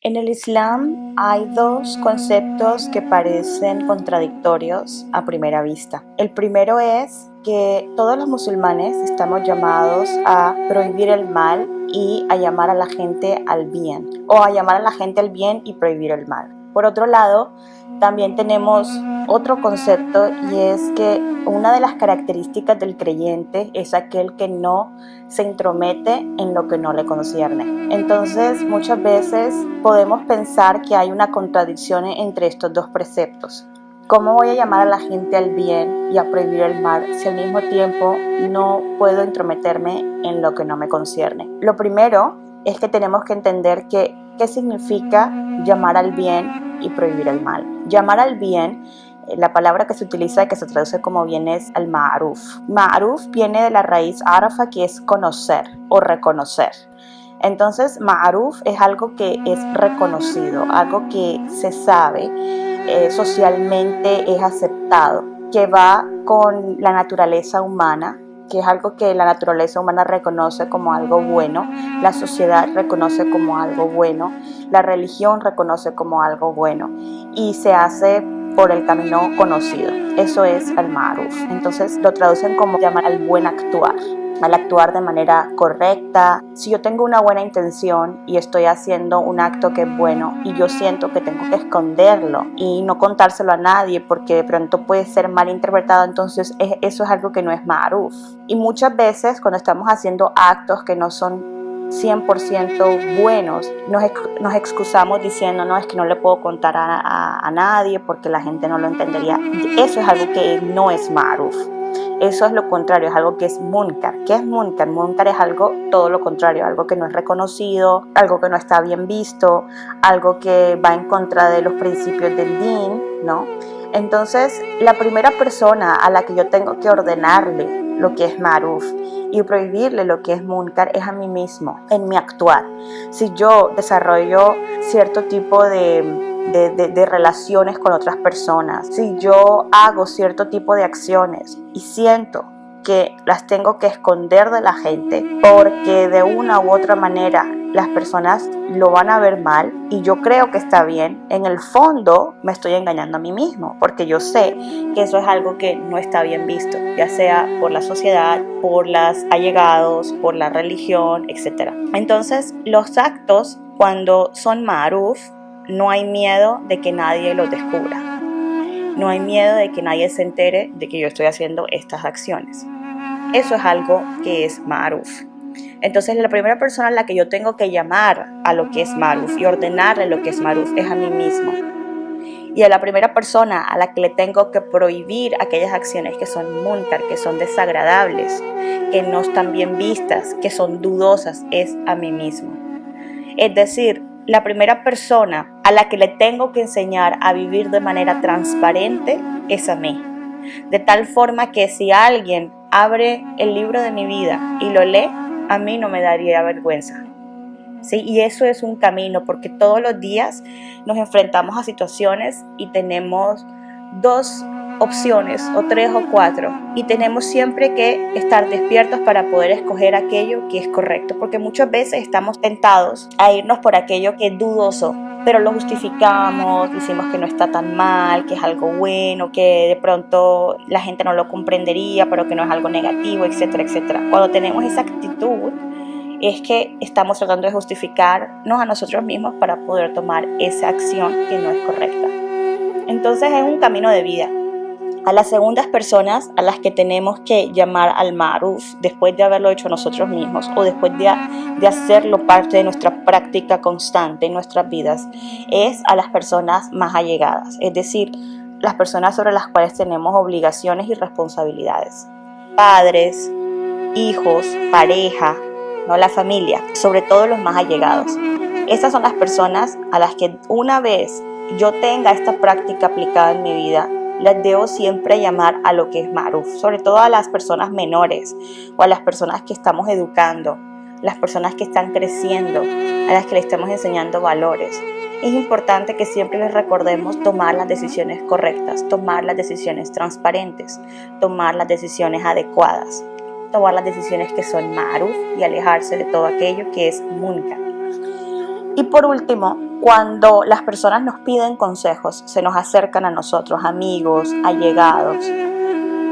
En el Islam hay dos conceptos que parecen contradictorios a primera vista. El primero es que todos los musulmanes estamos llamados a prohibir el mal y a llamar a la gente al bien, o a llamar a la gente al bien y prohibir el mal. Por otro lado, también tenemos otro concepto, y es que una de las características del creyente es aquel que no se intromete en lo que no le concierne. Entonces, muchas veces podemos pensar que hay una contradicción entre estos dos preceptos. ¿Cómo voy a llamar a la gente al bien y a prohibir el mal si al mismo tiempo no puedo intrometerme en lo que no me concierne? Lo primero es que tenemos que entender qué significa llamar al bien y prohibir el mal. Llamar al bien, la palabra que se utiliza y que se traduce como bien es al ma'ruf. Ma'ruf viene de la raíz árabe, que es conocer o reconocer. Entonces, ma'ruf es algo que es reconocido, algo que se sabe, socialmente es aceptado, que va con la naturaleza humana, que es algo que la naturaleza humana reconoce como algo bueno, la sociedad reconoce como algo bueno, la religión reconoce como algo bueno, y se hace por el camino conocido. Eso es el ma'ruf. Entonces lo traducen como llamar al buen actuar, al actuar de manera correcta. Si yo tengo una buena intención y estoy haciendo un acto que es bueno y yo siento que tengo que esconderlo y no contárselo a nadie porque de pronto puede ser mal interpretado, entonces eso es algo que no es ma'ruf. Y muchas veces cuando estamos haciendo actos que no son 100% buenos, nos excusamos diciendo, no, es que no le puedo contar a nadie porque la gente no lo entendería. Eso es algo que no es ma'ruf. Eso es lo contrario, es algo que es munkar. ¿Qué es munkar? Munkar es algo todo lo contrario, algo que no es reconocido, algo que no está bien visto, algo que va en contra de los principios del din, ¿no? Entonces, la primera persona a la que yo tengo que ordenarle lo que es ma'ruf y prohibirle lo que es munkar es a mí mismo, en mi actuar. Si yo desarrollo cierto tipo de relaciones con otras personas, si yo hago cierto tipo de acciones y siento que las tengo que esconder de la gente porque de una u otra manera las personas lo van a ver mal y yo creo que está bien, en el fondo me estoy engañando a mí mismo, porque yo sé que eso es algo que no está bien visto, ya sea por la sociedad, por los allegados, por la religión, etc. Entonces, los actos, cuando son ma'ruf, no hay miedo de que nadie los descubra. No hay miedo de que nadie se entere de que yo estoy haciendo estas acciones. Eso es algo que es ma'ruf. Entonces, la primera persona a la que yo tengo que llamar a lo que es ma'ruf y ordenarle lo que es ma'ruf es a mí mismo. Y a la primera persona a la que le tengo que prohibir aquellas acciones que son munkar, que son desagradables, que no están bien vistas, que son dudosas, es a mí mismo. Es decir, la primera persona a la que le tengo que enseñar a vivir de manera transparente es a mí. De tal forma que si alguien abre el libro de mi vida y lo lee, a mí no me daría vergüenza. ¿Sí? Y eso es un camino, porque todos los días nos enfrentamos a situaciones y tenemos dos opciones o tres o cuatro, y tenemos siempre que estar despiertos para poder escoger aquello que es correcto, porque muchas veces estamos tentados a irnos por aquello que es dudoso, pero lo justificamos, decimos que no está tan mal, que es algo bueno, que de pronto la gente no lo comprendería, pero que no es algo negativo, etcétera, etcétera. Cuando tenemos esa actitud, es que estamos tratando de justificarnos a nosotros mismos para poder tomar esa acción que no es correcta. Entonces es un camino de vida. A las segundas personas a las que tenemos que llamar al ma'ruf después de haberlo hecho nosotros mismos o después de hacerlo parte de nuestra práctica constante en nuestras vidas es a las personas más allegadas, es decir, las personas sobre las cuales tenemos obligaciones y responsabilidades. Padres, hijos, pareja, no, la familia, sobre todo los más allegados. Estas son las personas a las que una vez yo tenga esta práctica aplicada en mi vida, las debo siempre llamar a lo que es ma'ruf, sobre todo a las personas menores o a las personas que estamos educando, las personas que están creciendo, a las que le estamos enseñando valores. Es importante que siempre les recordemos tomar las decisiones correctas, tomar las decisiones transparentes, tomar las decisiones adecuadas, tomar las decisiones que son ma'ruf y alejarse de todo aquello que es munkar. Y por último, cuando las personas nos piden consejos, se nos acercan a nosotros, amigos, allegados,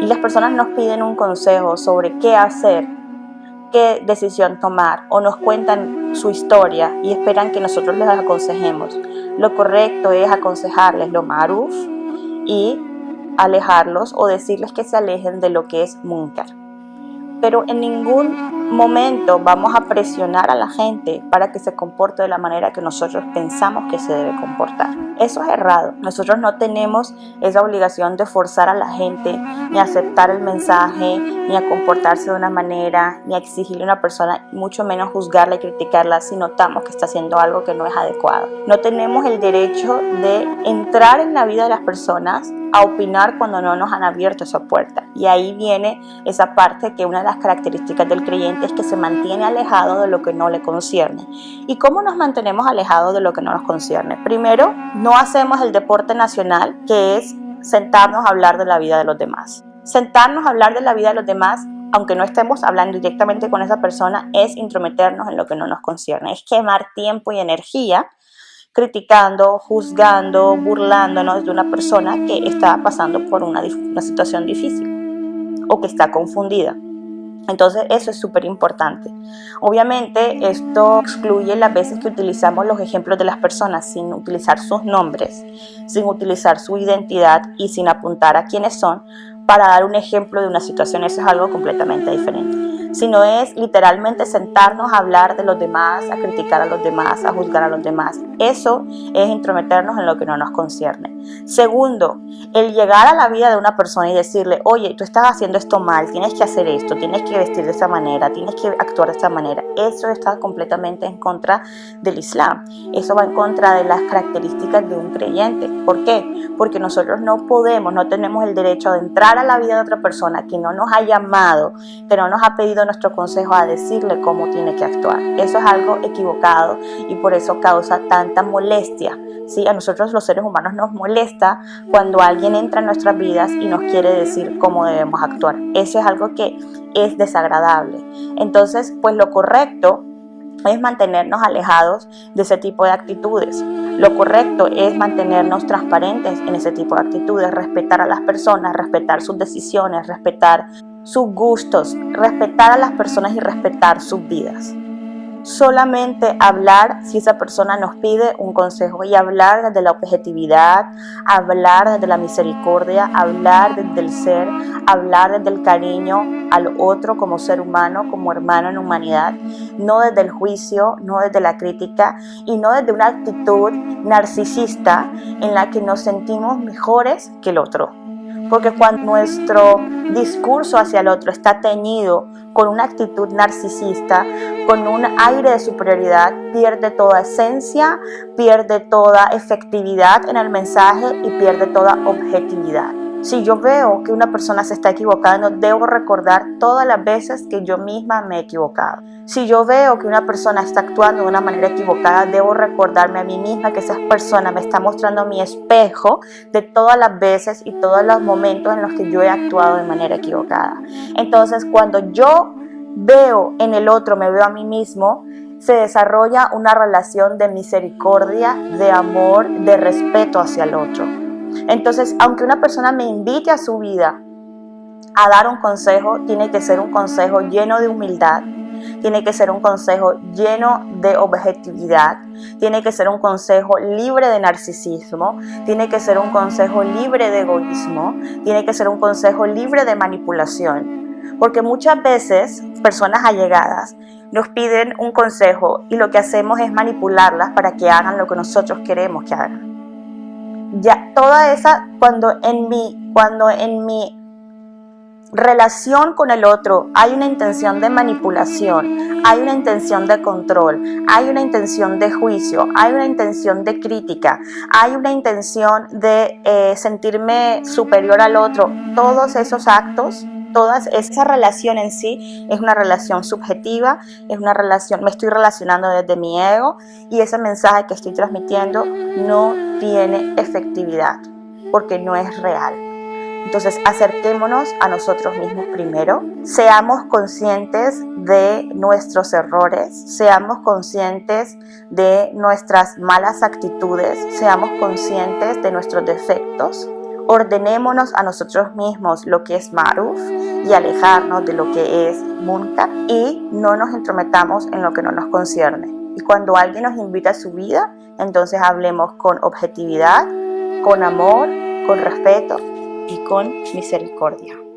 y las personas nos piden un consejo sobre qué hacer, qué decisión tomar, o nos cuentan su historia y esperan que nosotros les aconsejemos. Lo correcto es aconsejarles lo ma'ruf y alejarlos o decirles que se alejen de lo que es munkar. Pero en ningún momento vamos a presionar a la gente para que se comporte de la manera que nosotros pensamos que se debe comportar. Eso es errado. Nosotros no tenemos esa obligación de forzar a la gente, ni a aceptar el mensaje, ni a comportarse de una manera, ni a exigirle a una persona, mucho menos juzgarla y criticarla si notamos que está haciendo algo que no es adecuado. No tenemos el derecho de entrar en la vida de las personas a opinar cuando no nos han abierto esa puerta. Y ahí viene esa parte que una de las características del creyente es que se mantiene alejado de lo que no le concierne. ¿Y cómo nos mantenemos alejados de lo que no nos concierne? Primero, no hacemos el deporte nacional, que es sentarnos a hablar de la vida de los demás. Sentarnos a hablar de la vida de los demás, aunque no estemos hablando directamente con esa persona, es intrometernos en lo que no nos concierne. Es quemar tiempo y energía criticando, juzgando, burlándonos de una persona que está pasando por una situación difícil o que está confundida. Entonces eso es súper importante. Obviamente esto excluye las veces que utilizamos los ejemplos de las personas sin utilizar sus nombres, sin utilizar su identidad y sin apuntar a quiénes son para dar un ejemplo de una situación. Eso es algo completamente diferente. Sino es literalmente sentarnos a hablar de los demás, a criticar a los demás, a juzgar a los demás. Eso es intrometernos en lo que no nos concierne. Segundo, el llegar a la vida de una persona y decirle, oye, tú estás haciendo esto mal, tienes que hacer esto, tienes que vestir de esta manera, tienes que actuar de esta manera. Eso está completamente en contra del Islam. Eso va en contra de las características de un creyente. ¿Por qué? Porque nosotros no tenemos el derecho de entrar a la vida de otra persona que no nos ha llamado, que no nos ha pedido nuestro consejo, a decirle cómo tiene que actuar. Eso es algo equivocado y por eso causa tanta molestia. ¿Sí? A nosotros los seres humanos nos molesta cuando alguien entra en nuestras vidas y nos quiere decir cómo debemos actuar. Eso es algo que es desagradable. Entonces, pues lo correcto es mantenernos alejados de ese tipo de actitudes. Lo correcto es mantenernos transparentes en ese tipo de actitudes, respetar a las personas, respetar sus decisiones, respetar sus gustos, respetar a las personas y respetar sus vidas. Solamente hablar si esa persona nos pide un consejo y hablar desde la objetividad, hablar desde la misericordia, hablar desde el ser, hablar desde el cariño al otro como ser humano, como hermano en humanidad, no desde el juicio, no desde la crítica y no desde una actitud narcisista en la que nos sentimos mejores que el otro. Porque cuando nuestro discurso hacia el otro está teñido con una actitud narcisista, con un aire de superioridad, pierde toda esencia, pierde toda efectividad en el mensaje y pierde toda objetividad. Si yo veo que una persona se está equivocando, debo recordar todas las veces que yo misma me he equivocado. Si yo veo que una persona está actuando de una manera equivocada, debo recordarme a mí misma que esa persona me está mostrando mi espejo de todas las veces y todos los momentos en los que yo he actuado de manera equivocada. Entonces, cuando yo veo en el otro, me veo a mí mismo, se desarrolla una relación de misericordia, de amor, de respeto hacia el otro. Entonces, aunque una persona me invite a su vida a dar un consejo, tiene que ser un consejo lleno de humildad, tiene que ser un consejo lleno de objetividad, tiene que ser un consejo libre de narcisismo, tiene que ser un consejo libre de egoísmo, tiene que ser un consejo libre de manipulación. Porque muchas veces personas allegadas nos piden un consejo y lo que hacemos es manipularlas para que hagan lo que nosotros queremos que hagan. Ya toda esa, cuando en mi relación con el otro hay una intención de manipulación, hay una intención de control, hay una intención de juicio, hay una intención de crítica, hay una intención de sentirme superior al otro, todos esos actos, toda esa relación en sí es una relación subjetiva, es una relación, me estoy relacionando desde mi ego y ese mensaje que estoy transmitiendo no tiene efectividad porque no es real. Entonces, acerquémonos a nosotros mismos primero, seamos conscientes de nuestros errores, seamos conscientes de nuestras malas actitudes, seamos conscientes de nuestros defectos, ordenémonos a nosotros mismos lo que es Maruf y alejarnos de lo que es Munkar, y no nos entrometamos en lo que no nos concierne. Y cuando alguien nos invita a su vida, entonces hablemos con objetividad, con amor, con respeto y con misericordia.